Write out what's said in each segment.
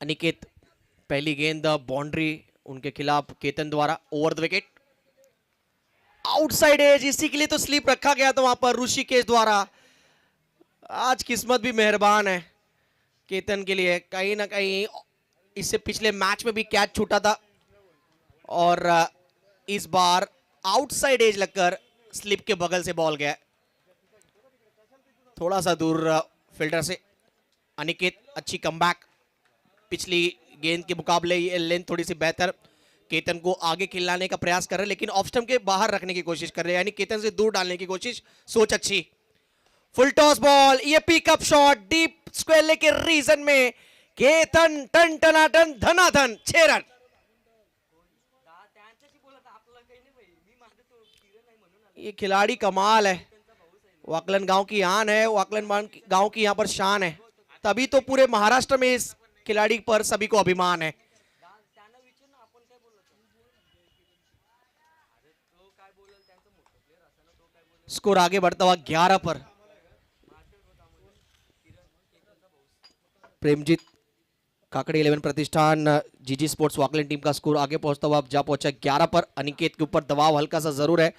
अनिकेत, पहली गेंद बाउंड्री उनके खिलाफ केतन द्वारा, over the wicket, outside edge, इसी के लिए तो स्लिप रखा गया था वहां पर ऋषिकेश द्वारा। आज किस्मत भी मेहरबान है केतन के लिए, कहीं ना कहीं इससे पिछले मैच में भी कैच छूटा था और इस बार आउटसाइड एज लगकर स्लिप के बगल से बॉल गया, थोड़ा सा दूर फील्डर से। अनिकेत, अच्छी कमबैक, पिछली गेंद के मुकाबले ये लेंथ थोड़ी सी बेहतर, केतन को आगे खिलाने का प्रयास कर रहे हैं लेकिन ऑफ स्टंप के बाहर रखने की कोशिश कर रहे हैं, यानी केतन से दूर डालने की कोशिश, सोच अच्छी। फुल टॉस बॉल, ये पिकअप शॉट डीप स्क्वायर लेके रीजन में, केतन टन टनाटन धनाधन 6 रन। ये खिलाड़ी कमाल है, वाकलन गांव की आन है, वाकलन गांव की यहां पर शान है, तभी तो पूरे महाराष्ट्र में इस खिलाड़ी पर सभी को अभिमान है। स्कोर आगे बढ़ता हुआ 11 पर। प्रेमजीत काकड़ी 11 प्रतिष्ठान जीजी स्पोर्ट्स वाकलन टीम का स्कोर आगे पहुंचता हुआ अब जा पहुंचा 11 पर। अनिकेत के ऊपर दबाव हल्का सा जरूर है।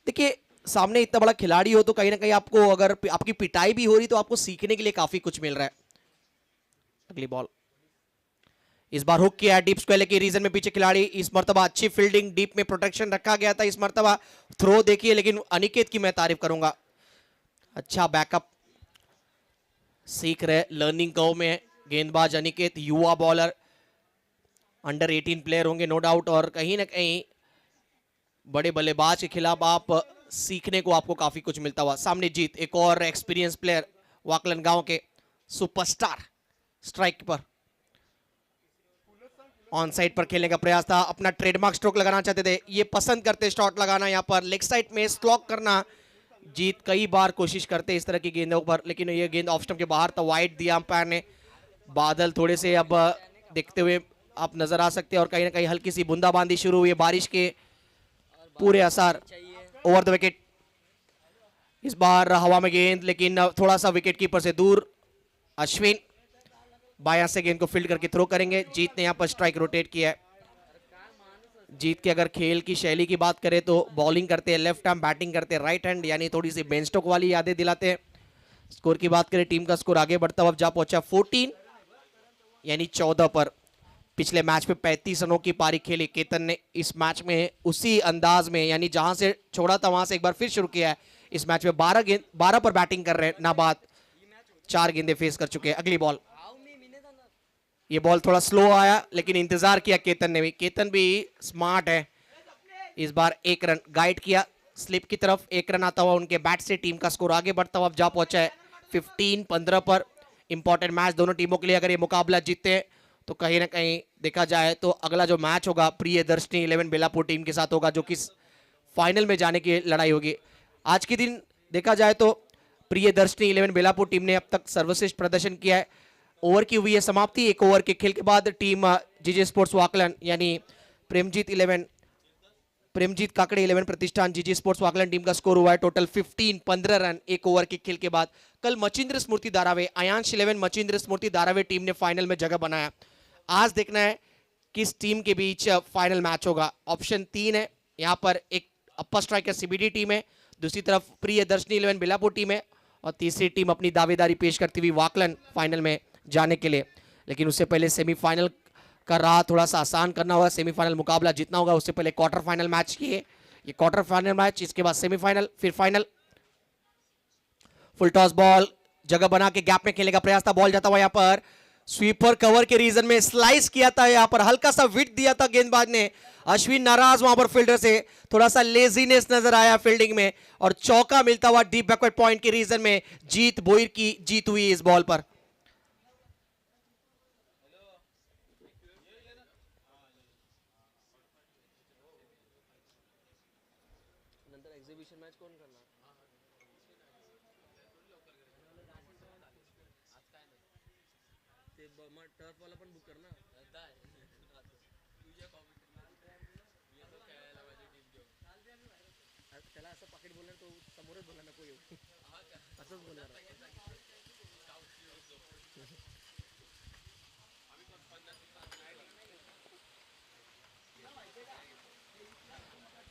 देखिए, सामने इतना बड़ा खिलाड़ी हो तो कहीं ना कहीं आपको, अगर आपकी पिटाई भी हो रही तो आपको सीखने के लिए काफी कुछ मिल रहा है। अगली बॉल, इस बार हुक किया डीप स्क्वायर के रीजन में, पीछे खिलाड़ी, इस मर्तबा अच्छी फील्डिंग, डीप में प्रोटेक्शन रखा गया था, इस मर्तबा थ्रो देखिए, लेकिन अनिकेत की मैं तारीफ करूंगा, अच्छा बैकअप, सीख रहे, लर्निंग कर्व में गेंदबाज अनिकेत, युवा बॉलर, अंडर 18 प्लेयर होंगे नो डाउट, और कहीं ना कहीं बड़े बल्लेबाज के खिलाफ आप सीखने को आपको काफी कुछ मिलता हुआ। सामने जीत, एक और एक्सपीरियंस प्लेयर, वाकलन गांव के सुपरस्टार, स्ट्राइक पर, ऑन साइड पर खेलने का प्रयास था, अपना ट्रेडमार्क स्ट्रोक लगाना चाहते थे, ये पसंद करते शॉट लगाना, यहाँ पर लेग साइड में स्लॉक करना। जीत कई बार कोशिश करते इस तरह की गेंदों पर, लेकिन ये गेंद ऑफ स्टंप के बाहर था, वाइड दिया अंपायर ने। बादल थोड़े से अब देखते हुए आप नजर आ सकते हैं और कहीं ना कहीं हल्की सी बूंदाबांदी शुरू हुई है, बारिश के पूरे असर। ओवर द विकेट, इस बार हवा में गेंद, लेकिन थोड़ा सा विकेट कीपर से दूर। अश्विन बायां से गेंद को फील्ड करके थ्रो करेंगे। जीत ने यहाँ पर स्ट्राइक रोटेट किया है। जीत के अगर खेल की शैली की बात करें तो बॉलिंग करते हैं लेफ्ट हैंड, बैटिंग करते हैं राइट हैंड, यानी थोड़ी सी बेन स्टोक वाली यादें दिलाते हैं। स्कोर की बात करें, टीम का स्कोर आगे बढ़ता हुआ जा पहुंचा 14 यानी 14 पर। पिछले मैच में 35 रनों की पारी खेली केतन ने, इस मैच में उसी अंदाज में, यानी जहां से छोड़ा था वहां से एक बार फिर शुरू किया है। इस मैच में 12 पर बैटिंग कर रहे हैं नाबाद, 4 गेंदे फेस कर चुके हैं। अगली बॉल, ये बॉल थोड़ा स्लो आया लेकिन इंतजार किया केतन ने भी, केतन भी स्मार्ट है। इस बार 1 रन गाइड किया स्लिप की तरफ, 1 रन आता हुआ उनके बैट से, टीम का स्कोर आगे बढ़ता हुआ जा पहुंचा है 15-15 पर। इंपॉर्टेंट मैच दोनों टीमों के लिए, अगर ये मुकाबला जीतते हैं तो कहीं ना कहीं देखा जाए तो अगला जो मैच होगा प्रियदर्शनी 11 बेलापुर टीम के साथ होगा, जो कि फाइनल में जाने की लड़ाई होगी। आज के दिन देखा जाए तो प्रियदर्शनी 11 बेलापुर टीम ने अब तक सर्वश्रेष्ठ प्रदर्शन किया है। ओवर की हुई है समाप्ति, 1 ओवर के खेल के बाद टीम जीजे स्पोर्ट्स वाकलन यानी प्रेमजीत काकड़े 11 प्रतिष्ठान जीजी स्पोर्ट्स वाकलन टीम का स्कोर हुआ है टोटल 15 रन 1 ओवर के खेल के बाद। कल मचिंद्र स्मृति धारावे, अयांश 11 मचिंद्र स्मृति धारावे टीम ने फाइनल में जगह बनाया। आज देखना है किस टीम के बीच फाइनल मैच होगा। ऑप्शन 3 है, यहाँ पर एक अपर स्ट्राइकर सीबीडी टीम है, दूसरी तरफ प्रियदर्शनी 11 बेलापुर टीम है, और तीसरी टीम अपनी दावेदारी पेश करती हुई वाकलन फाइनल में जाने के लिए। लेकिन उससे पहले सेमीफाइनल का राह थोड़ा सा आसान करना होगा, सेमीफाइनल मुकाबला जीतना होगा, उससे पहले क्वार्टर फाइनल मैच किए, ये क्वार्टर फाइनल मैच, इसके बाद सेमीफाइनल, फिर फाइनल। फुल टॉस बॉल, जगह बना के गैप में खेलने का प्रयास था, बॉल जाता हुआ यहाँ पर स्वीपर कवर के रीजन में स्लाइस किया था, यहाँ पर हल्का सा विट दिया था गेंदबाज ने। अश्विन नाराज वहां पर फील्डर से, थोड़ा सा लेजीनेस नजर आया फील्डिंग में, और चौका मिलता हुआ डीप बैकवर्ड पॉइंट के रीजन में जीत बोईर की जीत हुई इस बॉल पर।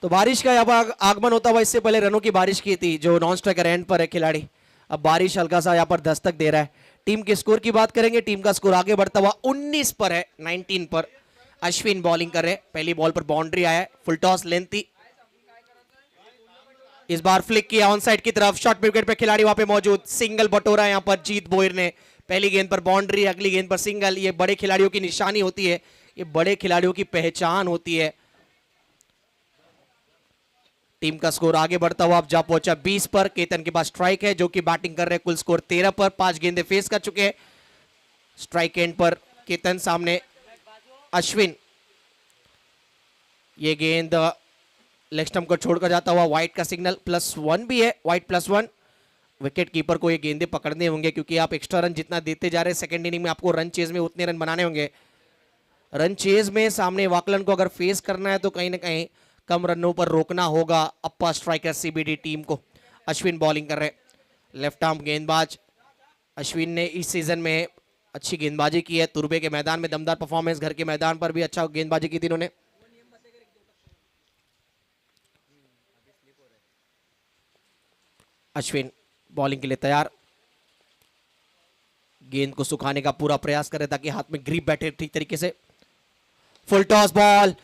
तो बारिश का यहाँ पर आगमन होता हुआ, इससे पहले रनों की बारिश की थी जो नॉन स्ट्राइकर एंड पर है खिलाड़ी। अब बारिश हल्का सा यहाँ पर दस्तक दे रहा है। टीम के स्कोर की बात करेंगे, टीम का स्कोर आगे बढ़ता हुआ 19 पर है, 19 पर। अश्विन बॉलिंग कर रहे हैं, पहली बॉल पर बाउंड्री आया है, फुल टॉस लेंथी। इस बार फ्लिक किया ऑन साइड की तरफ, शॉर्ट विकेट पे खिलाड़ी वहां पे मौजूद, सिंगल बटोरा यहाँ पर जीत बोयर ने। पहली गेंद पर बाउंड्री, अगली गेंद पर सिंगल। ये बड़े खिलाड़ियों की निशानी होती है, ये बड़े खिलाड़ियों की पहचान होती है। टीम का स्कोर आगे बढ़ता हुआ अब जा पहुंचा 20 पर। केतन के पास स्ट्राइक है जो कि बैटिंग कर रहे हैं, कुल स्कोर 13 पर। 5 गेंदें फेस कर चुके हैं। स्ट्राइक एंड पर केतन, सामने अश्विन। ये गेंद लेग स्टंप को छोड़कर जाता हुआ, वाइड का सिग्नल, +1 भी है, वाइड +1। विकेट कीपर को ये गेंदें पकड़ने होंगे क्योंकि आप एक्स्ट्रा रन जितना देते जा रहे हैं सेकंड इनिंग में, आपको रन चेज में उतने रन बनाने होंगे। रन चेज में सामने वाकलन को अगर फेस करना है तो कहीं ना कहीं कम रनों पर रोकना होगा अप्पर स्ट्राइकर सीबीडी टीम को। अश्विन बॉलिंग कर रहे, लेफ्ट आर्म गेंदबाज। अश्विन ने इस सीजन में अच्छी गेंदबाजी की है, तुर्बे के मैदान में दमदार परफॉर्मेंस, घर के मैदान पर भी अच्छा गेंदबाजी की थी इन्होंने। अश्विन बॉलिंग के लिए तैयार, गेंद को सुखाने का पूरा प्रयास करे ताकि हाथ में ग्रिप बैठे ठीक तरीके से। फुल टॉस बॉल,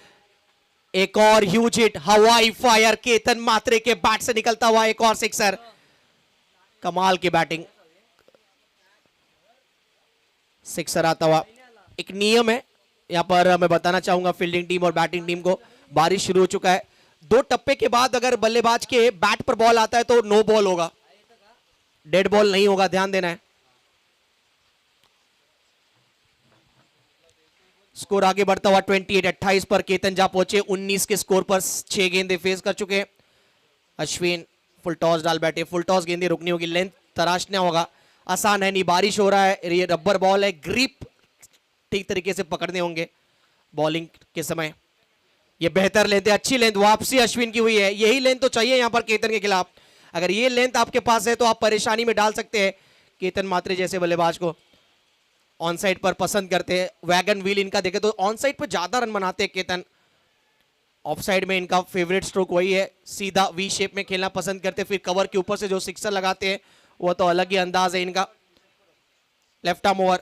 एक और ह्यूज हिट, हवाई फायर, केतन मात्रे के बैट से निकलता हुआ एक और सिक्सर। कमाल की बैटिंग, सिक्सर आता हुआ। एक नियम है यहां पर मैं बताना चाहूंगा फील्डिंग टीम और बैटिंग टीम को। बारिश शुरू हो चुका है, 2 टप्पे के बाद अगर बल्लेबाज के बैट पर बॉल आता है तो नो बॉल होगा, डेड बॉल नहीं होगा, ध्यान देना है। स्कोर आगे बढ़ता हुआ 28-28 पर। केतन जा पहुंचे 19 के स्कोर पर, 6 गेंदें फेस कर चुके हैं। अश्विन फुल टॉस डाल बैठे, फुल टॉस गेंदें रुकनी होगी, लेंथ तराशना होगा, आसान है नहीं, बारिश हो रहा है, ये रबर बॉल है, ग्रिप ठीक तरीके से पकड़ने होंगे बॉलिंग के समय। ये बेहतर लेंथ है, अच्छी लेंथ, वापसी अश्विन की हुई है, यही लेंथ तो चाहिए यहां पर केतन के खिलाफ। अगर ये लेंथ आपके पास है तो आप परेशानी में डाल सकते हैं केतन मात्रे जैसे बल्लेबाज को। ऑन साइड पर पसंद करते हैं, वैगन व्हील इनका देखे तो ऑन साइड पर ज्यादा रन बनाते हैं केतन। ऑफ साइड में इनका फेवरेट स्ट्रोक वही है, सीधा वी शेप में खेलना पसंद करते, फिर कवर के ऊपर से जो सिक्सर लगाते हैं वो तो अलग ही अंदाज है इनका। लेफ्ट आर्म ओवर,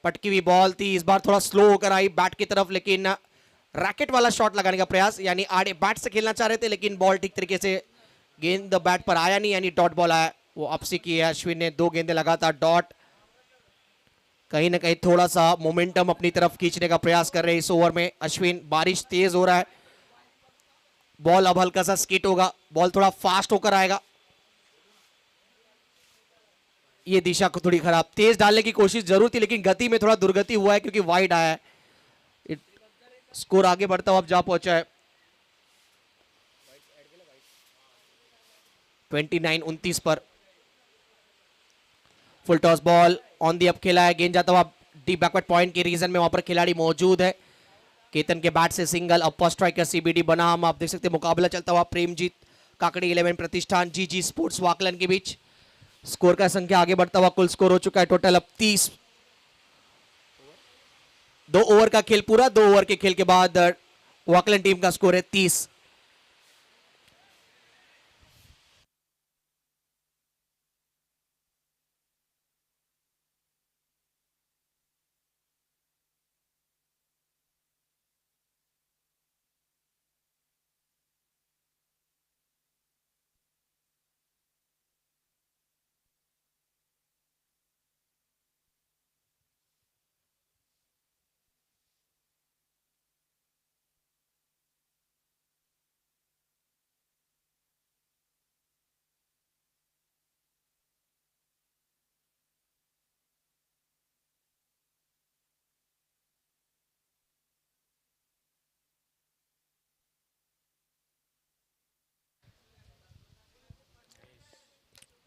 पटकी हुई बॉल थी, इस बार थोड़ा स्लो होकर आई बैट की तरफ, लेकिन रैकेट वाला शॉट लगाने का प्रयास, यानी आड़े बैट से खेलना चाह रहे थे लेकिन बॉल ठीक तरीके से गेंद बैट पर आया नहीं, यानी डॉट बॉल आया। वो वापसी की है अश्विन ने, 2 गेंदें लगातार डॉट। कहीं ना कहीं थोड़ा सा मोमेंटम अपनी तरफ खींचने का प्रयास कर रहे हैं इस ओवर में अश्विन। बारिश तेज हो रहा है, बॉल अब हल्का सा स्किट होगा, बॉल थोड़ा फास्ट होकर आएगा। ये दिशा को थोड़ी खराब, तेज डालने की कोशिश जरूर थी लेकिन गति में थोड़ा दुर्गति हुआ है क्योंकि वाइड आया है। स्कोर आगे बढ़ता हुआ अब जा पहुंचा है 29-29 पर। Full toss ball on the up खेला है, गेंद जाता हुआ डीप बैकवर्ड पॉइंट के रीजन में, वहां पर खिलाड़ी मौजूद है। केतन के बैट से सिंगल, अपर स्ट्राइकर सीबीडी बना, हम आप देख सकते हैं मुकाबला चलता हुआ प्रेमजीत काकड़ी 11 प्रतिष्ठान जीजी स्पोर्ट्स वाकलन के बीच। स्कोर का संख्या आगे बढ़ता हुआ, कुल स्कोर हो चुका है टोटल अब 30। 2 ओवर का खेल पूरा, 2 ओवर के खेल के बाद वाकलन टीम का स्कोर है 30।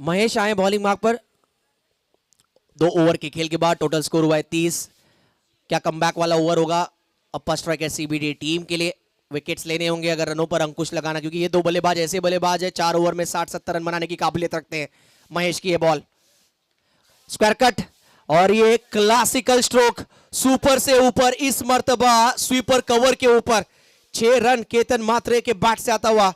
महेश आए बॉलिंग मार्क पर। 2 ओवर के खेल के बाद टोटल स्कोर हुआ है 30। क्या कमबैक वाला ओवर होगा अपर स्ट्राइकर सीबीडी टीम के लिए? विकेट्स लेने होंगे अगर रनों पर अंकुश लगाना, क्योंकि ये 2 बल्लेबाज ऐसे बल्लेबाज है 4 ओवर में 60-70 रन बनाने की काबिलियत रखते हैं। महेश की ये बॉल, स्क्वायर कट, और ये क्लासिकल स्ट्रोक सुपर से ऊपर, इस मर्तबा स्वीपर कवर के ऊपर। 6 रन केतन मात्रे के बैट से आता हुआ।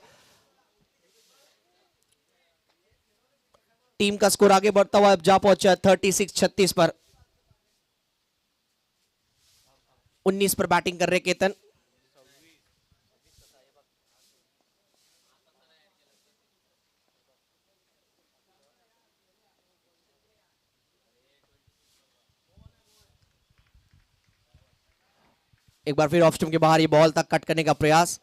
टीम का स्कोर आगे बढ़ता हुआ जा पहुंचा 36-36 पर। 19 पर बैटिंग कर रहे केतन। एक बार फिर ऑफ स्टंप के बाहर ये बॉल तक कट करने का प्रयास।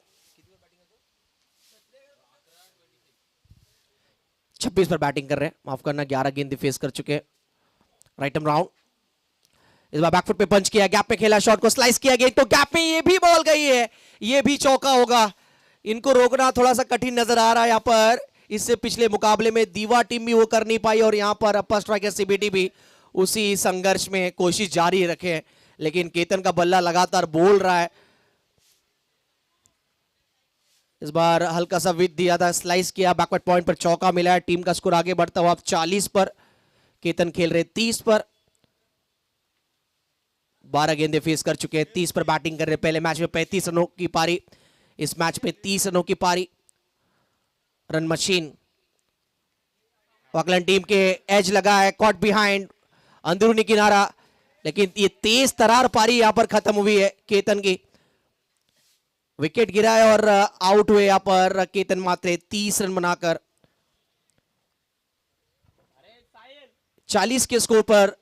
26 पर बैटिंग कर रहे हैं, माफ करना 11 गेंद फेस कर चुके हैं। राइट आर्म राउंड, इस बार बैकफुट पे पंच किया, गैप पे खेला, शॉट को स्लाइस किया गया, तो गैप में ये भी बॉल गई है, ये भी चौका होगा। इनको रोकना थोड़ा सा कठिन नजर आ रहा है यहाँ पर। इससे पिछले मुकाबले में दीवा टीम भी वो कर नहीं पाई और यहाँ पर अपर स्ट्राइकर सीबीटी भी उसी संघर्ष में कोशिश जारी रखे, लेकिन केतन का बल्ला लगातार बोल रहा है। इस बार हल्का सा विथ दिया था, स्लाइस किया, बैकवर्ड पॉइंट पर चौका मिला है। टीम का स्कोर आगे बढ़ता हुआ अब 40 पर, केतन खेल रहे 30 पर। 12 गेंदे फेस कर चुके हैं, 30 पर बैटिंग कर रहे। पहले मैच में 35 रनों की पारी, इस मैच में 30 रनों की पारी। रन मशीन ऑकलैंड टीम के एज लगा है, कॉट बिहाइंड, अंदरूनी किनारा, लेकिन ये तेज तरार पारी यहां पर खत्म हुई है केतन की। विकेट गिरा है और आउट हुए यहां पर केतन मात्रे 30 रन बनाकर। 40 के स्कोर पर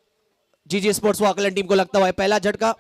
जीजी स्पोर्ट्स ऑकलैंड टीम को लगता हुआ है पहला झटका।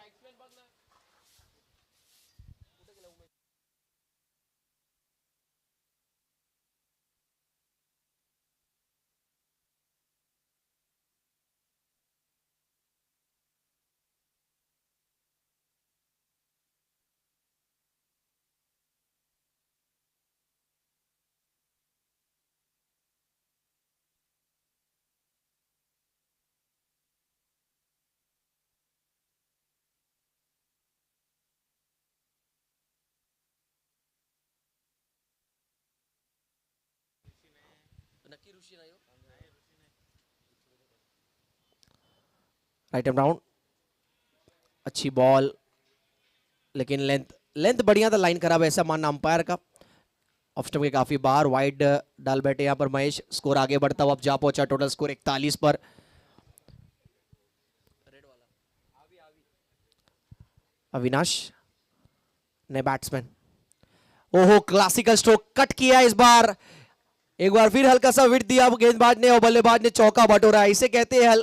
राइट आर्म राउंड, अच्छी बॉल, लेकिन लेंथ लेंथ बढ़िया था, लाइन खराब है ऐसा मानना अंपायर का। ऑफ स्टंप के काफी बार वाइड डाल बैठे यहाँ पर महेश। स्कोर आगे बढ़ता हुआ अब जा पहुंचा, टोटल स्कोर 41 पर। अविनाश ने बैट्समैन, ओहो क्लासिकल स्ट्रोक कट किया इस बार। एक बार फिर हल्का सा विट दिया गेंदबाज ने और बल्लेबाज ने चौका बटोरा। इसे कहते हैं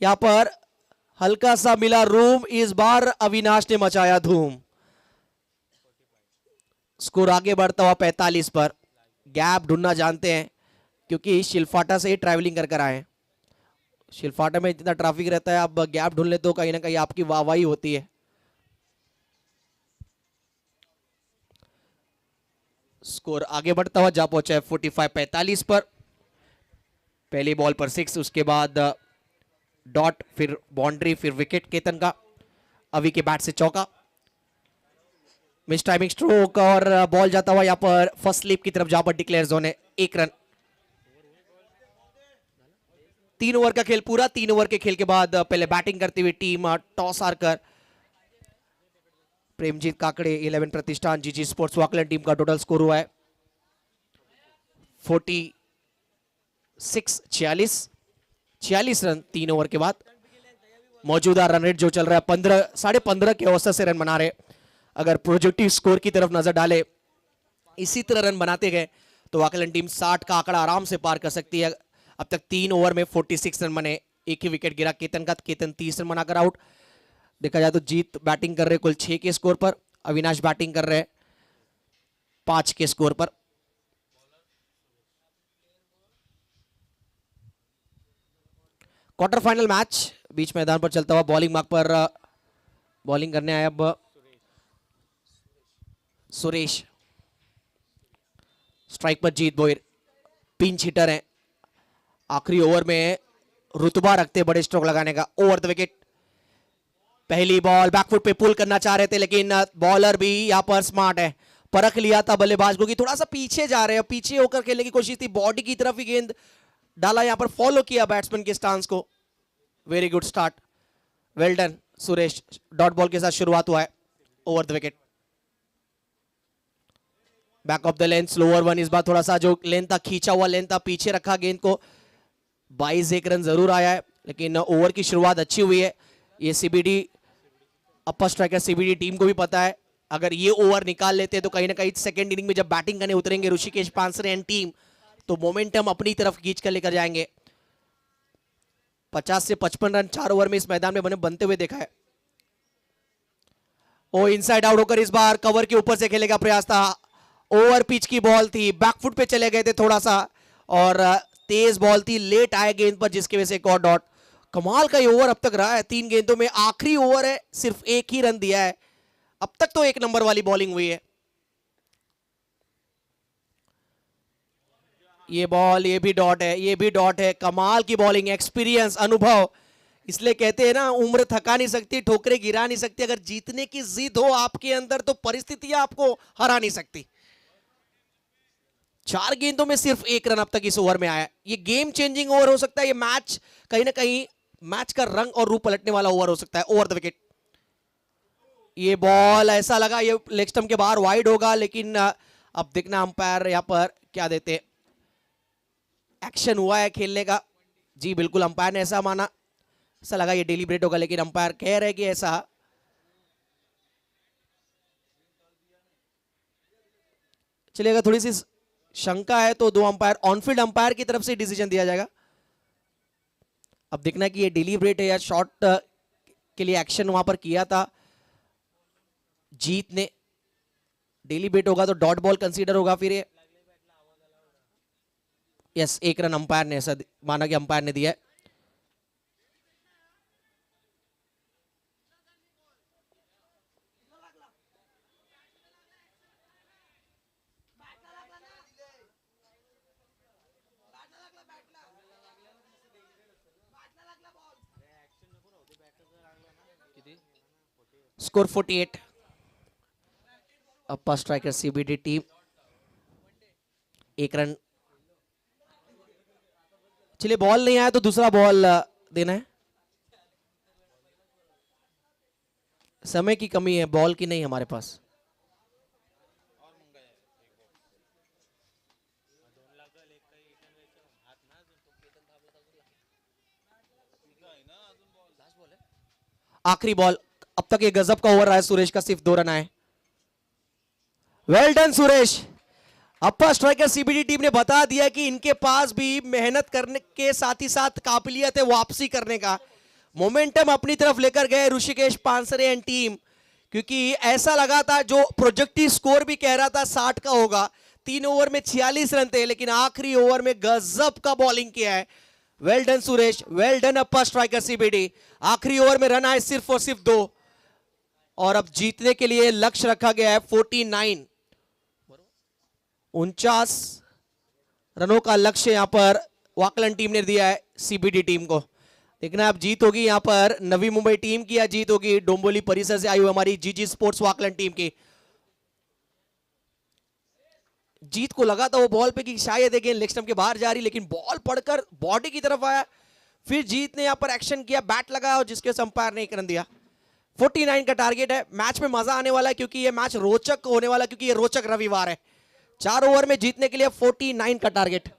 यहां पर हल्का सा मिला रूम, इस बार अविनाश ने मचाया धूम। स्कोर आगे बढ़ता हुआ 45 पर। गैप ढूंढना जानते हैं क्योंकि शिलफाटा से ही ट्रैवलिंग कर आए। शिलफाटा में जितना ट्रैफिक रहता है, अब गैप ढूंढ ले तो कहीं ना कहीं आपकी वाहवाही होती है। स्कोर आगे बढ़ता हुआ जा पहुंचा है 45-45 पर। पहली बॉल पर 6, उसके बाद डॉट, फिर बाउंड्री, फिर विकेट केतन का। अभी के बैट से चौका, मिस टाइमिंग स्ट्रोक और बॉल जाता हुआ यहां पर फर्स्ट स्लिप की तरफ, जहां पर डिक्लेयर जोन है 1 रन। 3 ओवर का खेल पूरा। 3 ओवर के खेल के बाद पहले बैटिंग करती हुई टीम टॉस हार कर प्रेमजीत काकड़े 11 प्रतिष्ठान जीजी स्पोर्ट्स ऑकलैंड टीम का टोटल स्कोर हुआ है 46 रन 3 ओवर के बाद। मौजूदा रन रेट जो चल रहा है 15.5 के औसत से रन बना रहे। अगर प्रोजेक्टिव स्कोर की तरफ नजर डाले, इसी तरह रन बनाते गए तो ऑकलैंड टीम 60 का आंकड़ा आराम से पार कर सकती है। अब तक 3 ओवर में 46 रन बने, एक ही विकेट गिरा केतन का। केतन 30 रन बनाकर आउट। देखा जाए तो जीत बैटिंग कर रहे कुल 6 के स्कोर पर, अविनाश बैटिंग कर रहे 5 के स्कोर पर। क्वार्टर फाइनल मैच बीच मैदान पर चलता हुआ। बॉलिंग मार्क पर बॉलिंग करने आए अब सुरेश। स्ट्राइक पर जीत बोयर, पिंच हिटर हैं, आखिरी ओवर में रुतबा रखते बड़े स्ट्रोक लगाने का। ओवर द विकेट, पहली बॉल बैकफुट पे पुल करना चाह रहे थे, लेकिन बॉलर भी यहां पर स्मार्ट है, परख लिया था बल्लेबाज को कि थोड़ा सा पीछे जा रहे हैं, पीछे होकर खेलने की कोशिश थी, बॉडी की तरफ ही गेंद डाला, यहां पर फॉलो किया बैट्समैन के स्टांस को। Very good start, well done Suresh. Dot ball के साथ शुरुआत हुआ है। Over the wicket, back of the length slower one, इस बार थोड़ा सा जो लेंथ था, खींचा हुआ लेंथ था, पीछे रखा गेंद को। 22 एक रन जरूर आया है, लेकिन ओवर की शुरुआत अच्छी हुई है। ये सीबीडी अपर स्ट्राइकर सीबीडी टीम को भी पता है, अगर ये ओवर निकाल लेते हैं तो कहीं ना कहीं सेकंड इनिंग में जब बैटिंग करने उतरेंगे ऋषिकेश पानसरे एंड टीम, तो मोमेंटम अपनी तरफ खींच कर लेकर जाएंगे। 50 से 55 रन 4 ओवर में इस मैदान में बनते हुए देखा है। ओ इनसाइड आउट होकर इस बार कवर के ऊपर से खेलेगा प्रयास था। ओवर पिच की बॉल थी, बैकफुट पे चले गए थे थोड़ा सा, और तेज बॉल थी, लेट आए गेंद पर, जिसकी वजह से एक और डॉट। कमाल का ये ओवर अब तक रहा है, 3 गेंदों में आखिरी ओवर है, सिर्फ एक ही रन दिया है। अब तक तो एक नंबर वाली बॉलिंग हुई है। ये बॉल, ये भी डॉट है, ये भी डॉट है। कमाल की बॉलिंग, एक्सपीरियंस, अनुभव। इसलिए कहते हैं ना, उम्र थका नहीं सकती, ठोकरे गिरा नहीं सकती। अगर जीतने की जिद हो आपके अंदर तो परिस्थितियां आपको हरा नहीं सकती। 4 गेंदों में सिर्फ एक रन अब तक इस ओवर में आया। ये गेम चेंजिंग ओवर हो सकता है, ये मैच कहीं ना कहीं मैच का रंग और रूप पलटने वाला ओवर हो सकता है। ओवर द विकेट, ये बॉल ऐसा लगा ये लेग स्टंप के बाहर वाइड होगा, लेकिन अब देखना अंपायर यहां पर क्या देते। एक्शन हुआ है खेलने का, जी बिल्कुल, अंपायर ने ऐसा माना, ऐसा लगा ये डेलीब्रेट होगा, लेकिन अंपायर कह रहे कि ऐसा चलेगा। थोड़ी सी शंका है तो 2 अंपायर, ऑनफील्ड अंपायर की तरफ से डिसीजन दिया जाएगा। अब देखना कि ये डेलीब्रेट है या शॉट के लिए एक्शन वहां पर किया था जीत ने। डेलीब्रेट होगा तो डॉट बॉल कंसीडर होगा फिर ये। यस, एक रन अंपायर ने ऐसा माना कि अंपायर ने दिया है। स्कोर 48, अप्पा स्ट्राइकर सीबीडी टीम, एक रन। चलिए, बॉल नहीं आया तो दूसरा बॉल देना है। समय की कमी है, बॉल की नहीं हमारे पास। आखिरी बॉल, अब तक ये गजब का ओवर रहा है सुरेश का, सिर्फ 2 रन आए। Well done Suresh. Appa striker CBD team ने बता दिया कि इनके पास भी मेहनत करने के साथ ही साथ काबिलियत है वापसी करने का। मोमेंटम अपनी तरफ लेकर गए ऋषिकेश पानसरे एंड टीम, क्योंकि ऐसा लगा था, जो प्रोजेक्टिव स्कोर भी कह रहा था 60 का होगा। 3 ओवर में 46 रन थे, लेकिन आखिरी ओवर में गजब का बॉलिंग किया है। Well done Suresh, well done Appa striker CBD. आखिरी ओवर में रन आए सिर्फ और सिर्फ 2, और अब जीतने के लिए लक्ष्य रखा गया है 49, 49 रनों का लक्ष्य यहां पर वाकलन टीम ने दिया है सीबीडी टीम को। देखना अब जीत होगी यहां पर नवी मुंबई टीम की या जीत होगी डोंबोली परिसर से आई हुई हमारी जीजी स्पोर्ट्स वाकलन टीम की। जीत को लगा था वो बॉल पे कि शायद देखें लेग स्टंप के बाहर जा रही, लेकिन बॉल पड़कर बॉडी की तरफ आया। फिर जीत ने यहां पर एक्शन किया, बैट लगाया, और जिसके अंपायर ने 1 रन दिया। 49 का टारगेट है। मैच में मजा आने वाला है, क्योंकि ये मैच रोचक होने वाला है, क्योंकि ये रोचक रविवार है। 4 ओवर में जीतने के लिए 49 का टारगेट।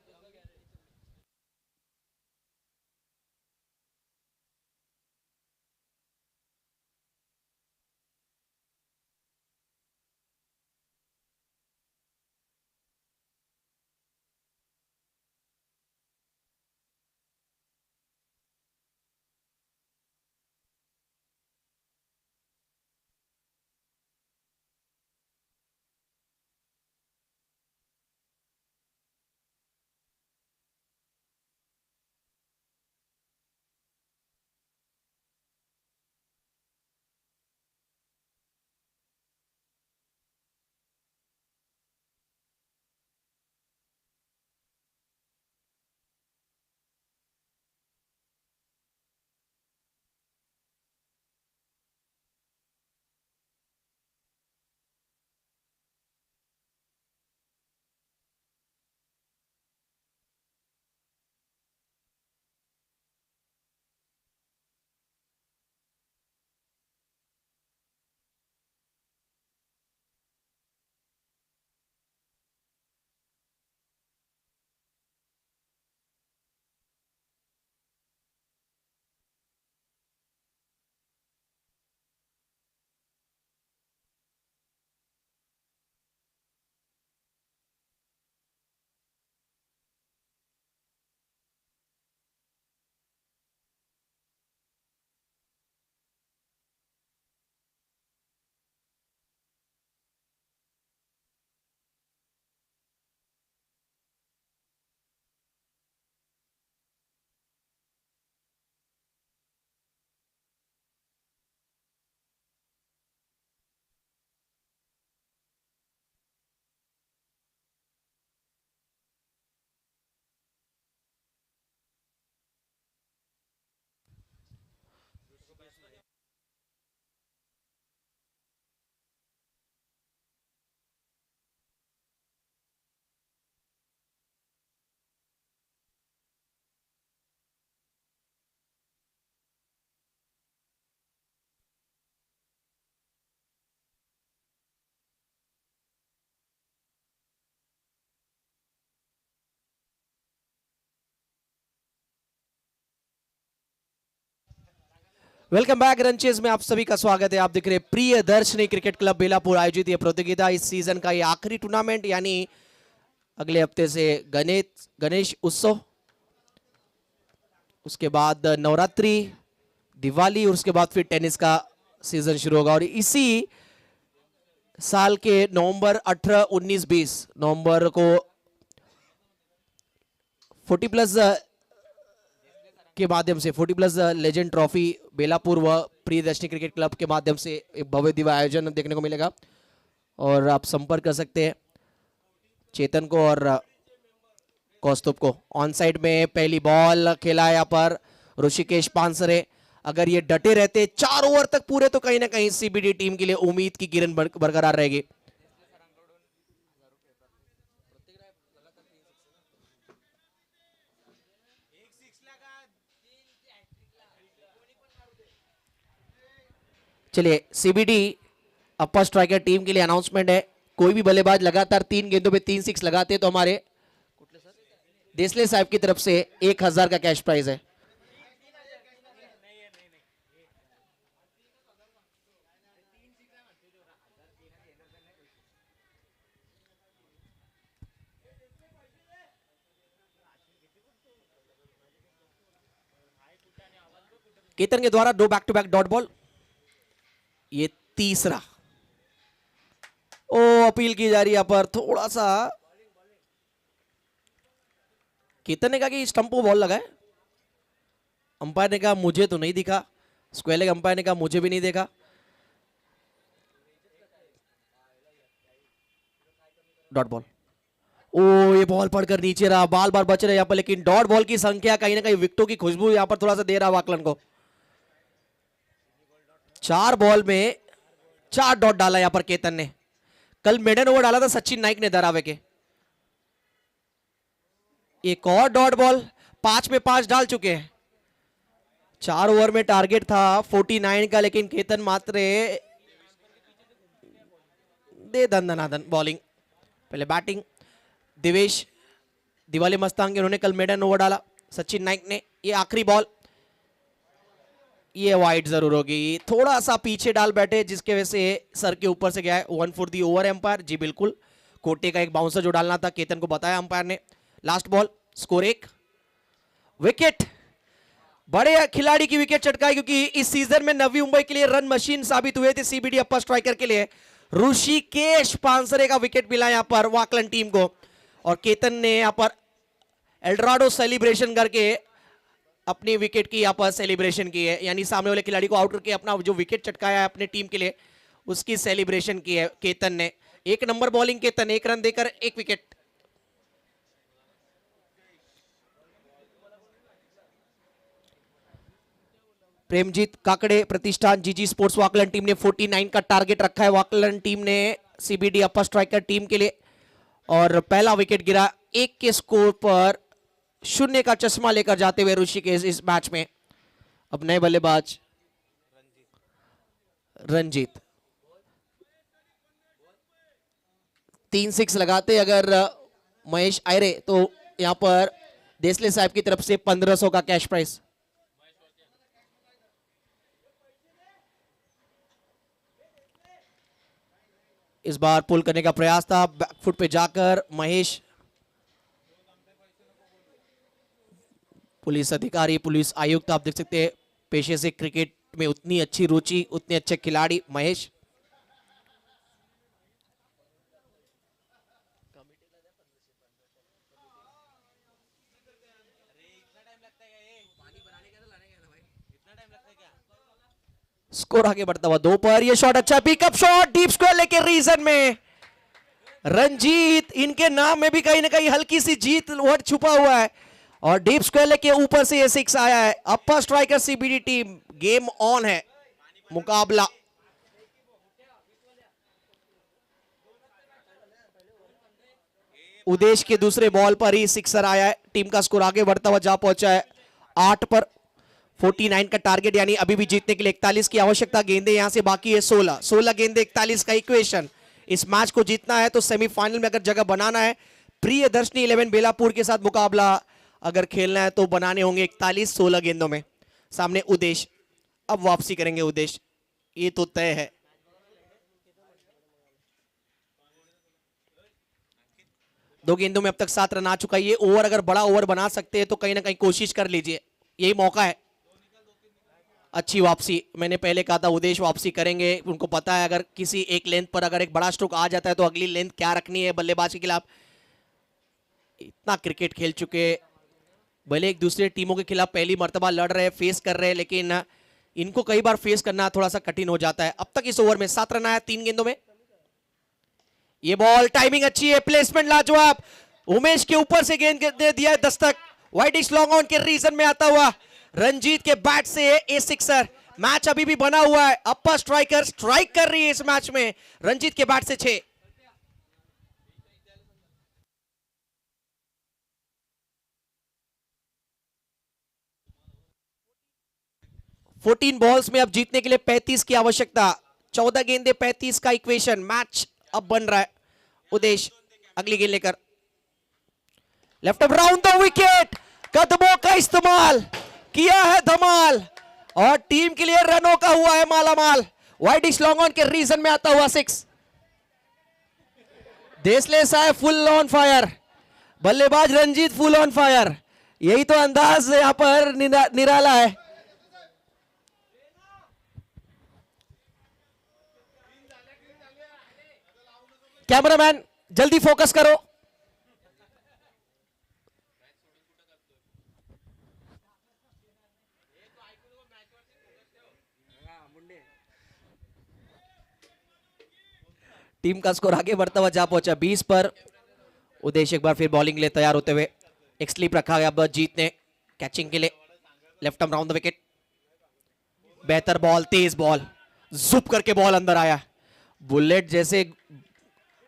वेलकम बैक रंचेज में आप सभी का स्वागत है। आप देख रहे हैं प्रिय दर्शनी क्रिकेट क्लब बेलापुर आयोजित ये प्रतियोगिता, इस सीजन का ये आखिरी टूर्नामेंट, यानी अगले हफ्ते से गणेश उत्सव, उसके बाद नवरात्रि, दिवाली और उसके बाद फिर टेनिस का सीजन शुरू होगा। और इसी साल के नवंबर 18, 19, 20 नवंबर को 40 प्लस के माध्यम से 40 प्लस लेजेंड ट्रॉफी बेलापुर व प्रियदर्शनी क्रिकेट क्लब के माध्यम से एक भव्य दिव्य आयोजन देखने को मिलेगा। और आप संपर्क कर सकते हैं चेतन को और कौस्तुभ को। ऑन साइड में पहली बॉल खेला है यहाँ पर ऋषिकेश पानसरे। अगर ये डटे रहते 4 ओवर तक पूरे तो कहीं ना कहीं सीबीडी टीम के लिए उम्मीद की किरण बरकरार रहेगी। चलिए, सीबीडी अपर स्ट्राइकर टीम के लिए अनाउंसमेंट है, कोई भी बल्लेबाज लगातार 3 गेंदों पे 3 6 लगाते तो हमारे देसले साहब की तरफ से 1000 का कैश प्राइज है। केतन के द्वारा 2 back to back dot ball, ये तीसरा। ओ, अपील की जा रही है यहां पर, थोड़ा सा केतन ने कहा कि स्टंप को बॉल लगा है, अंपायर ने कहा मुझे तो नहीं दिखा, स्क्वायर लेग अंपायर ने कहा मुझे भी नहीं देखा। Dot ball. ओ, ये बॉल पड़कर नीचे रहा, बाल बार बच रहे यहां पर, लेकिन डॉट बॉल की संख्या कहीं ना कहीं विकेटों की खुशबू यहां पर थोड़ा सा दे रहा वाकलन को। 4 बॉल में 4 डॉट डाला यहां पर केतन ने। कल मेडन ओवर डाला था सचिन नाइक ने दरावे के। एक और डॉट बॉल, 5 में 5 डाल चुके हैं। 4 ओवर में टारगेट था 49 का, लेकिन केतन मात्र दे दंदनादन बॉलिंग। पहले बैटिंग दिवेश दिवाली मस्तांग, उन्होंने कल मेडन ओवर डाला सचिन नाइक ने। ये आखिरी बॉल, ये वाइड जरूर होगी, थोड़ा सा पीछे डाल बैठे जिसके वजह से सर के ऊपर से गया है। 1 फॉर दी ओवर एम्पायर, जी बिल्कुल, कोटे का एक बाउंसर जो डालना था केतन को बताया अंपायर ने। Last ball, score 1 wicket. बड़े खिलाड़ी की विकेट चटकाई, क्योंकि इस सीजन में नवी मुंबई के लिए रन मशीन साबित हुए थे सीबीडी अपर स्ट्राइकर के लिए। ऋषिकेश पानसरे का विकेट मिला यहां पर वाकलन टीम को, और केतन ने यहां पर एल्ड्राडो सेलिब्रेशन करके अपनी विकेट की यहां पर सेलिब्रेशन की है, यानी सामने वाले खिलाड़ी को आउट करके अपना जो विकेट चटकाया है अपने टीम के लिए, उसकी सेलिब्रेशन की है केतन ने। 1 नंबर बॉलिंग केतन, 1 रन देकर 1 विकेट। प्रेमजीत काकड़े प्रतिष्ठान जीजी स्पोर्ट्स वाकलन टीम ने 49 का टारगेट रखा है वाकलन टीम ने सीबीडी अपर स्ट्राइकर टीम के लिए। और पहला विकेट गिरा 1 के स्कोर पर, 0 का चश्मा लेकर जाते हुए ऋषिकेश इस मैच में। अब नए बल्लेबाज रंजीत 3 6 लगाते अगर महेश आयरे, तो यहां पर देसले साहब की तरफ से 1500 का कैश प्राइज। इस बार पुल करने का प्रयास था, बैकफुट पे जाकर महेश। पुलिस अधिकारी, पुलिस आयुक्त, आप देख सकते हैं पेशे से क्रिकेट में उतनी अच्छी रुचि, उतने अच्छे खिलाड़ी महेश। स्कोर आगे बढ़ता हुआ 2 पर, ये शॉट अच्छा, पिकअप शॉट, डीप स्क्वायर लेके रीजन में रंजीत। इनके नाम में भी कहीं ना कहीं हल्की सी जीत वर्ड छुपा हुआ है, और डीप स्क्वायर लेके ऊपर से ये 6 आया है। Upper striker CBD team, game on है, मुकाबला। उदेश के दूसरे बॉल पर ही 6 आया है, टीम का स्कोर आगे बढ़ता हुआ जा पहुंचा है 8 पर। 49 का टारगेट, यानी अभी भी जीतने के लिए 41 की आवश्यकता। गेंदे यहां से बाकी है 16 गेंदे 41 का इक्वेशन। इस मैच को जीतना है तो सेमीफाइनल में अगर जगह बनाना है, प्रियदर्शनी 11 बेलापुर के साथ मुकाबला अगर खेलना है तो बनाने होंगे 41 16 गेंदों में। सामने उदेश, अब वापसी करेंगे उद्देश्य, ये तो तय है। दो गेंदों में अब तक 7 रन आ चुका है। ये ओवर अगर बड़ा ओवर बना सकते हैं तो कहीं ना कहीं कोशिश कर लीजिए, यही मौका है। अच्छी वापसी, मैंने पहले कहा था उद्देश्य वापसी करेंगे, उनको पता है अगर किसी एक लेंथ पर अगर एक बड़ा स्ट्रोक आ जाता है तो अगली लेंथ क्या रखनी है बल्लेबाज के खिलाफ। इतना क्रिकेट खेल चुके, भले एक दूसरे टीमों के खिलाफ पहली मर्तबा लड़ रहे, फेस कर रहे, लेकिन इनको कई बार फेस करना थोड़ा सा कठिन हो जाता है। अब तक इस ओवर में 7 रन आया 3 गेंदों में। ये बॉल टाइमिंग अच्छी है, प्लेसमेंट लाजवाब, उमेश के ऊपर से गेंद दे दिया है दस्तक, वाइडिश लॉन्ग ऑन के रीजन में आता हुआ रंजीत के बैट से ए सिक्सर। मैच अभी भी बना हुआ है, अपर स्ट्राइकर स्ट्राइक कर रही है इस मैच में, रंजीत के बैट से 6। फोर्टीन बॉल्स में अब जीतने के लिए 35 की आवश्यकता, 14 गेंदे 35 का इक्वेशन, मैच अब बन रहा है। उद्देश्य अगली गेंद लेकर लेफ्ट राउंड द विकेट, कदमों का इस्तेमाल किया है धमाल, और टीम के लिए रनों का हुआ है मालामाल। वाइडिश लॉन्ग ऑन के रीजन में आता हुआ 6। देशलेस है फुल ऑन फायर, बल्लेबाज रंजीत फुल ऑन फायर, यही तो अंदाज यहां पर निराला है। कैमरामैन जल्दी फोकस करो। टीम का स्कोर आगे बढ़ता हुआ जा पहुंचा 20 पर। उद्देश्य एक बार फिर बॉलिंग ले तैयार होते हुए, एक स्लिप रखा गया अब जीत ने कैचिंग के लिए, left arm round the wicket, बेहतर बॉल, तेज बॉल, जुप करके बॉल अंदर आया, बुलेट जैसे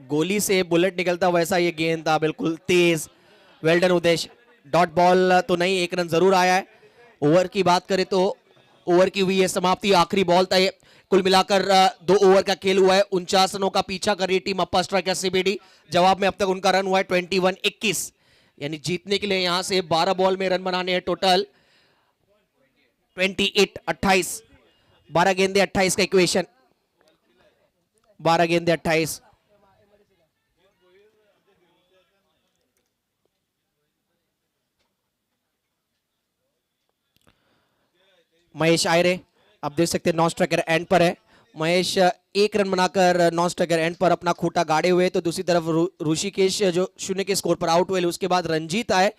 गोली से बुलेट निकलता वैसा ये गेंद था, बिल्कुल तेज। वेल डन उद्देश्य, डॉट बॉल तो नहीं, 1 रन जरूर आया है। ओवर की बात करें तो ओवर की हुई है समाप्ति, आखिरी बॉल था ये। कुल मिलाकर 2 ओवर का खेल हुआ है, 49 रनों का पीछा कर रही टीम अप्पर स्ट्राइकर सीबीडी। जवाब में अब तक उनका रन हुआ है 21-21, यानी जीतने के लिए यहां से 12 बॉल में रन बनाने हैं टोटल 28-28, 12 गेंदे 28 का इक्वेशन, 12 गेंदे 28। महेश आयरे आप देख सकते हैं नॉन स्ट्राइकर एंड पर है। महेश 1 रन बनाकर नॉन स्ट्राइकर एंड पर अपना खूंटा गाड़े हुए, तो दूसरी तरफ ऋषिकेश जो 0 के स्कोर पर आउट हुए। उसके बाद रंजीत आए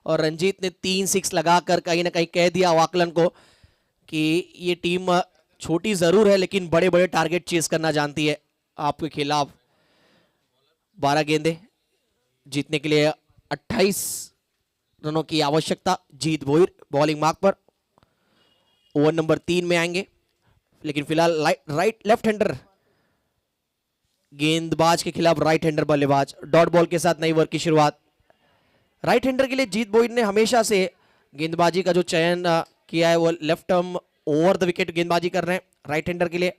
और रंजीत ने 3 6 लगाकर कहीं ना कहीं कह दिया वाकलन को कि ये टीम छोटी जरूर है लेकिन बड़े बड़े टारगेट चेस करना जानती है आपके खिलाफ। 12 गेंदे जीतने के लिए 28 रनों की आवश्यकता। जीत भोईर बॉलिंग मार्क पर, ओवर नंबर 3 में आएंगे, लेकिन फिलहाल राइट लेफ्ट हैंडर गेंदबाज के खिलाफ राइट हैंडर बल्लेबाज, डॉट बॉल के साथ नई ओवर की शुरुआत। राइट हैंडर के लिए जीत बोइड ने हमेशा से गेंदबाजी का जो चयन किया है वो left arm over the wicket गेंदबाजी कर रहे हैं राइट हैंडर के लिए।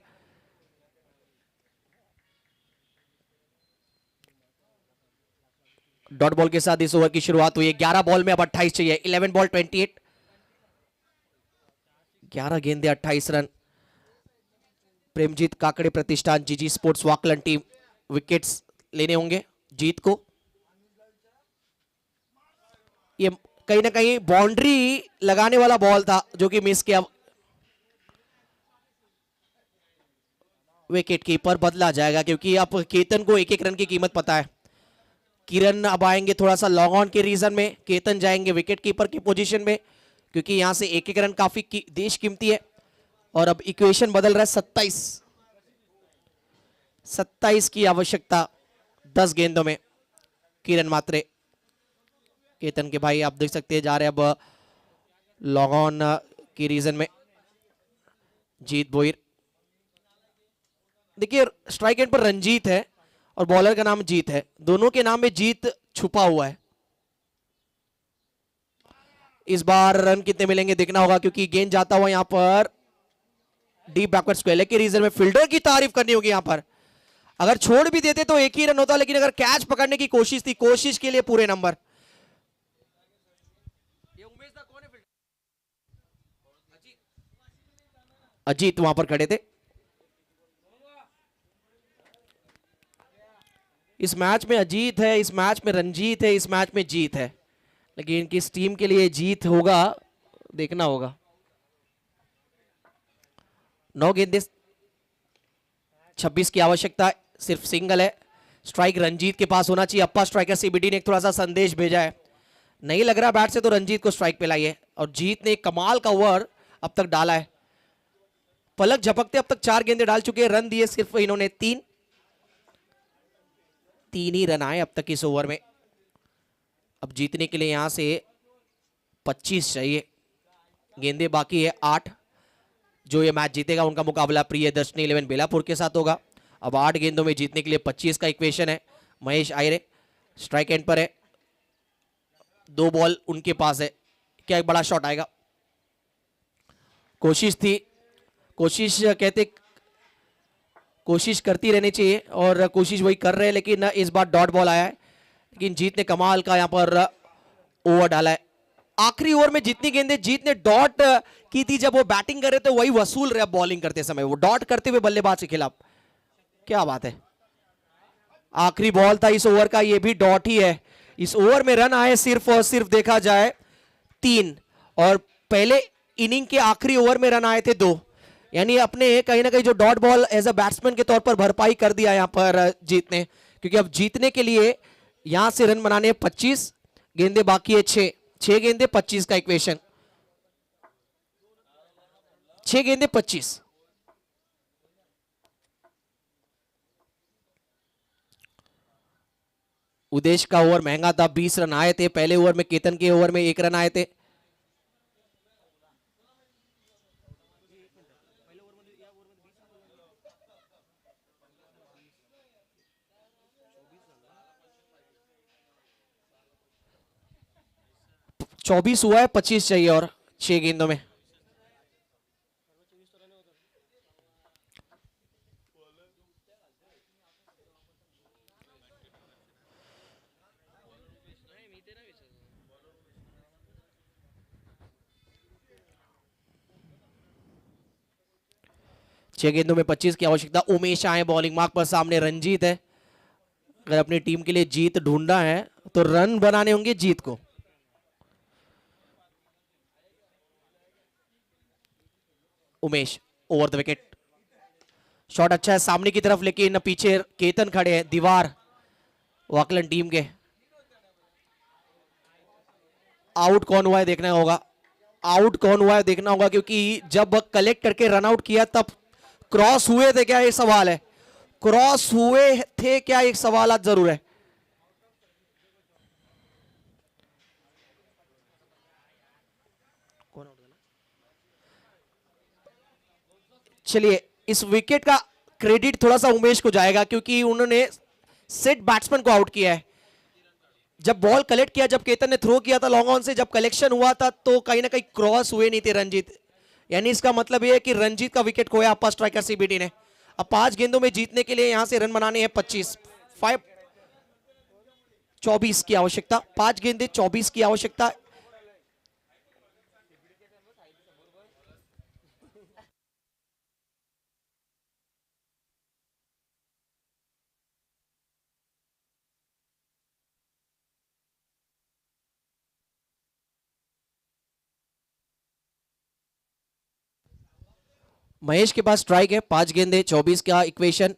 डॉट बॉल के साथ इस ओवर की शुरुआत हुई है। 11 बॉल में अब 28 चाहिए, 11 बॉल 28, 11 गेंदे 28 रन। प्रेमजीत काकड़े प्रतिष्ठान जीजी स्पोर्ट्स वाकलन टीम विकेट्स लेने होंगे जीत को। ये कहीं ना कहीं बाउंड्री लगाने वाला बॉल था जो कि मिस किया। विकेट कीपर बदला जाएगा क्योंकि आप केतन को 1-1 रन की कीमत पता है। किरण अब आएंगे थोड़ा सा लॉन्ग ऑन के रीजन में, केतन जाएंगे विकेट कीपर की पोजीशन में क्योंकि यहां से 1-1 रन काफी देश कीमती है। और अब इक्वेशन बदल रहा है, 27 की आवश्यकता 10 गेंदों में। किरण मात्रे केतन के भाई आप देख सकते हैं जा रहे अब लॉन्ग ऑन की रीजन में। जीत भोईर, देखिए स्ट्राइक एंड पर रंजीत है और बॉलर का नाम जीत है, दोनों के नाम में जीत छुपा हुआ है। इस बार रन कितने मिलेंगे देखना होगा क्योंकि गेंद जाता हुआ यहां पर डीप बैकवर्ड स्क्वायर के रीजन में। फील्डर की तारीफ करनी होगी यहां पर, अगर छोड़ भी देते तो 1 ही रन होता, लेकिन अगर कैच पकड़ने की कोशिश थी, कोशिश के लिए पूरे नंबर। अजीत वहां पर खड़े थे। इस मैच में अजीत है, इस मैच में रंजीत है, इस मैच में जीत है, लेकिन किस टीम के लिए जीत होगा देखना होगा। 9 गेंदे 26 की आवश्यकता, सिर्फ सिंगल है। स्ट्राइक रंजीत के पास होना चाहिए। अप्पा स्ट्राइकर सीबीडी ने एक थोड़ा सा संदेश भेजा है, नहीं लग रहा बैट से तो रंजीत को स्ट्राइक पे लाइए। और जीत ने एक कमाल का ओवर अब तक डाला है, पलक झपकते अब तक 4 गेंदे डाल चुके हैं, रन दिए सिर्फ इन्होंने 3 ही रन आए अब तक इस ओवर में। अब जीतने के लिए यहां से 25 चाहिए, गेंदे बाकी है 8। जो ये मैच जीतेगा उनका मुकाबला प्रियदर्शनी 11 बेलापुर के साथ होगा। अब 8 गेंदों में जीतने के लिए 25 का इक्वेशन है। महेश आयरे स्ट्राइक एंड पर है, 2 बॉल उनके पास है, क्या एक बड़ा शॉट आएगा। कोशिश थी, कोशिश कहते कोशिश करती रहनी चाहिए और कोशिश वही कर रहे हैं, लेकिन इस बार डॉट बॉल आया है। लेकिन जीत ने कमाल का यहां पर ओवर डाला है। आखिरी ओवर में जितनी गेंदें जीत ने डॉट की थी जब वो बैटिंग कर रहे थे, वही वसूल रहे बॉलिंग करते समय, वो डॉट करते हुए बल्लेबाज के खिलाफ। क्या बात है, आखिरी बॉल था इस ओवर का, ये भी डॉट ही है। इस ओवर में रन आए सिर्फ और सिर्फ देखा जाए 3, और पहले इनिंग के आखिरी ओवर में रन आए थे 2, यानी अपने कहीं ना कहीं जो dot ball as a batsman के तौर पर भरपाई कर दिया यहां पर जीत ने। क्योंकि अब जीतने के लिए यहां से रन बनाने 25, गेंदे बाकी है 6 गेंदे 25 का इक्वेशन, 6 गेंदे 25। उदेश का ओवर महंगा था, 20 रन आए थे पहले ओवर में, केतन के ओवर में 1 रन आए थे। चौबीस हुआ है, 25 चाहिए और 6 गेंदों में। छह गेंदों में 25 की आवश्यकता। उमेश आए बॉलिंग मार्क पर, सामने रंजीत है। अगर अपनी टीम के लिए जीत ढूंढना है तो रन बनाने होंगे जीत को। Umesh over the wicket, shot अच्छा है सामने की तरफ, लेकिन पीछे केतन खड़े हैं, दीवार वाकलन टीम के। आउट कौन हुआ है देखना होगा, आउट कौन हुआ है देखना होगा, क्योंकि जब कलेक्ट करके रन आउट किया तब क्रॉस हुए थे क्या, एक सवाल है। क्रॉस हुए थे क्या, एक सवाल आज जरूर है। चलिए, इस विकेट का क्रेडिट थोड़ा सा उमेश को जाएगा, क्योंकि उन्होंने सेट बैट्समैन को आउट किया है। जब बॉल कलेक्ट किया, जब केतन ने थ्रो किया था लॉन्ग ऑन से, जब कलेक्शन हुआ था तो कहीं ना कहीं क्रॉस हुए नहीं थे रंजीत, यानी इसका मतलब यह है कि रंजीत का विकेट खोया अप्पा स्ट्राइकर सीबीडी ने। अब 5 गेंदों में जीतने के लिए यहां से रन बनाने हैं 25, 24 की आवश्यकता, 5 गेंदे 24 की आवश्यकता। महेश के पास स्ट्राइक है, 5 गेंदे 24 का इक्वेशन।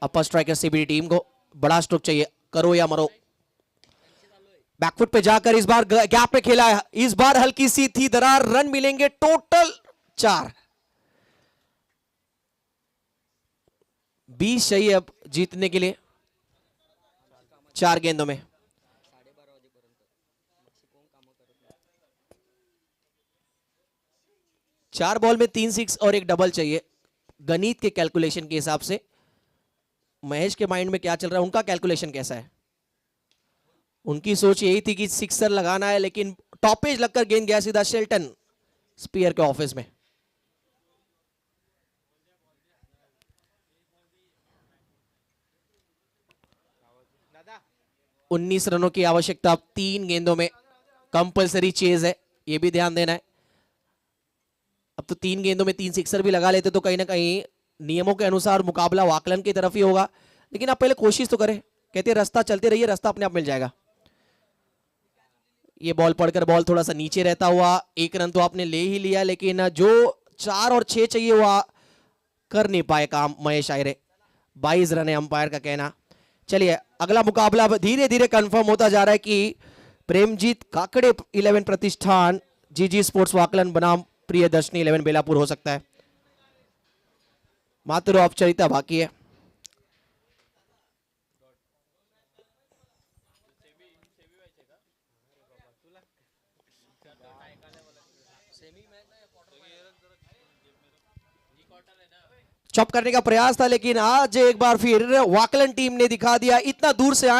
अपर स्ट्राइकर सीबीडी टीम को बड़ा स्ट्रोक चाहिए, करो या मरो। बैकफुट पे जाकर इस बार गैप पे खेला है, इस बार हल्की सी थी दरार, रन मिलेंगे टोटल 4। 20 चाहिए अब जीतने के लिए 4 गेंदों में। चार बॉल में 3 सिक्स और एक डबल चाहिए, गणित के कैलकुलेशन के हिसाब से। महेश के माइंड में क्या चल रहा है, उनका कैलकुलेशन कैसा है? उनकी सोच यही थी कि सिक्सर लगाना है, लेकिन टॉपेज लगकर गेंद गया सीधा शेल्टन स्पीयर के ऑफिस में। उन्नीस रनों की आवश्यकता, 3 गेंदों में कंपलसरी चेज है, यह भी ध्यान देना है। अब तो 3 गेंदों में 3 सिक्सर भी लगा लेते तो कहीं ना कहीं नियमों के अनुसार मुकाबला वाकलन की तरफ ही होगा, लेकिन आप पहले कोशिश तो करें। कहते हैं रास्ता चलते रहिए, रास्ता अपने आप मिल जाएगा। ये बॉल पड़कर बॉल थोड़ा सा नीचे रहता हुआ 1 रन तो आपने ले ही लिया, लेकिन जो 4 और 6 चाहिए वो कर नहीं पाए काम महेश आयरे। 22 रन है अंपायर का कहना। चलिए अगला मुकाबला धीरे धीरे कंफर्म होता जा रहा है कि प्रेमजीत काकड़े 11 प्रतिष्ठान जीजी स्पोर्ट्स वाकलन बनाम प्रियदर्शनी 11 बेलापुर हो सकता है। मात्र औपचारिकता बाकी है। चॉप करने का प्रयास था, लेकिन आज एक बार फिर वाकलन टीम ने दिखा दिया इतना दूर से